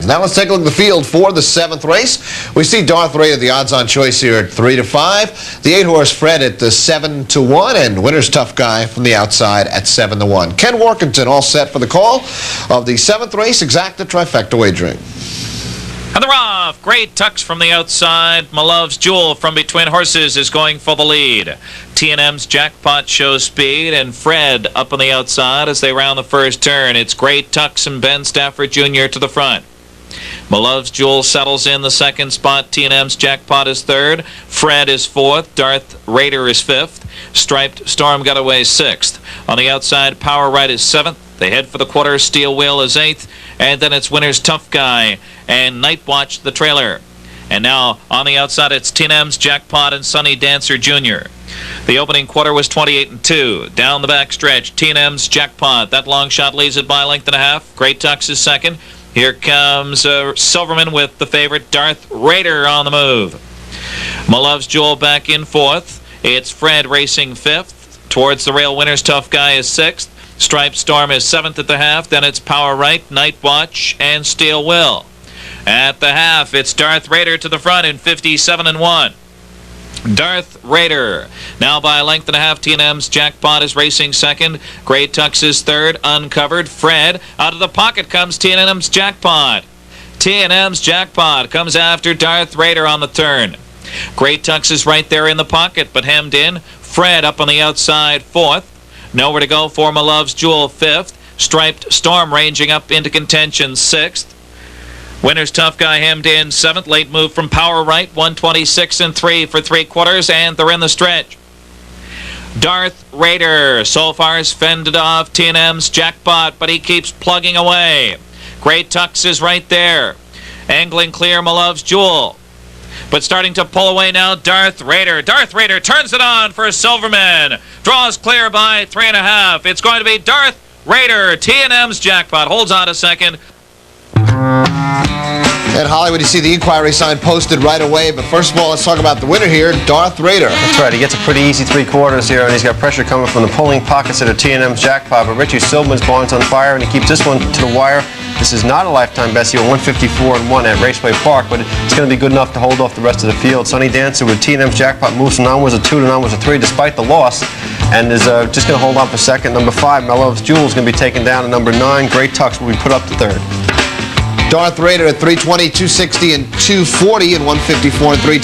lines. Now let's take a look at the field for the 7th race. We see Darth Raider, the odds-on choice here at 3-5. The 8-horse Fred at the 7-1, and Winner's Tough Guy from the outside at 7-1. Ken Workington all set for the call of the 7th race, Exacta Trifecta wagering. And they're off. Great Tucks from the outside. My Love's Jewel from between horses is going for the lead. T&M's Jackpot shows speed, and Fred up on the outside as they round the first turn. It's Great Tucks and Ben Stafford Jr. to the front. My Love's Jewel settles in the second spot. T&M's Jackpot is third. Fred is fourth. Darth Raider is fifth. Striped Storm got away sixth. On the outside, Power Right is seventh. They head for the quarter. Steel Wheel is eighth. And then it's Winner's Tough Guy and Night Watch the trailer. And now on the outside, it's T&M's Jackpot and Sunny Dancer Jr. The opening quarter was 28-2. Down the back stretch, T&M's Jackpot. That long shot leads it by a length and a half. Great Tucks is second. Here comes Silverman with the favorite Darth Raider on the move. My Love's Jewel back in fourth. It's Fred racing fifth. Towards the rail, Winner's Tough Guy is sixth. Striped Storm is seventh at the half. Then it's Power Right, Night Watch, and Steel Will. At the half, it's Darth Raider to the front in 57-1. Darth Raider. Now by a length and a half, T&M's Jackpot is racing second. Great Tucks is third, uncovered. Fred, out of the pocket comes T&M's Jackpot. T&M's Jackpot comes after Darth Raider on the turn. Great Tucks is right there in the pocket, but hemmed in. Fred up on the outside, fourth. Nowhere to go for My Love's Jewel, fifth. Striped Storm ranging up into contention, sixth. Winner's Tough Guy hemmed in, seventh. Late move from Power Right, 126-3 for three quarters, and they're in the stretch. Darth Raider so far is fended off T&M's Jackpot, but he keeps plugging away. Great Tucks is right there. Angling clear, My Love's Jewel. But starting to pull away now, Darth Raider. Darth Raider turns it on for Silverman. Draws clear by 3.5. It's going to be Darth Raider. T&M's Jackpot holds on a second. And Hollywood, you see the inquiry sign posted right away. But first of all, let's talk about the winner here, Darth Raider. That's right. He gets a pretty easy three quarters here, and he's got pressure coming from the pulling pockets of the T&M's Jackpot. But Richie Silverman's barn's on fire, and he keeps this one to the wire. This is not a lifetime best. He won 154-1 at Raceway Park, but it's going to be good enough to hold off the rest of the field. Sunny Dancer with T&M's Jackpot moves from non-was a 2 to non-was a 3 despite the loss, and is just going to hold on for second. Number 5, My Love's Jewel, is going to be taken down, and number 9, Great Tucks, will be put up to third. Darth Raider at 320, 260, and 240, and 154 and 3.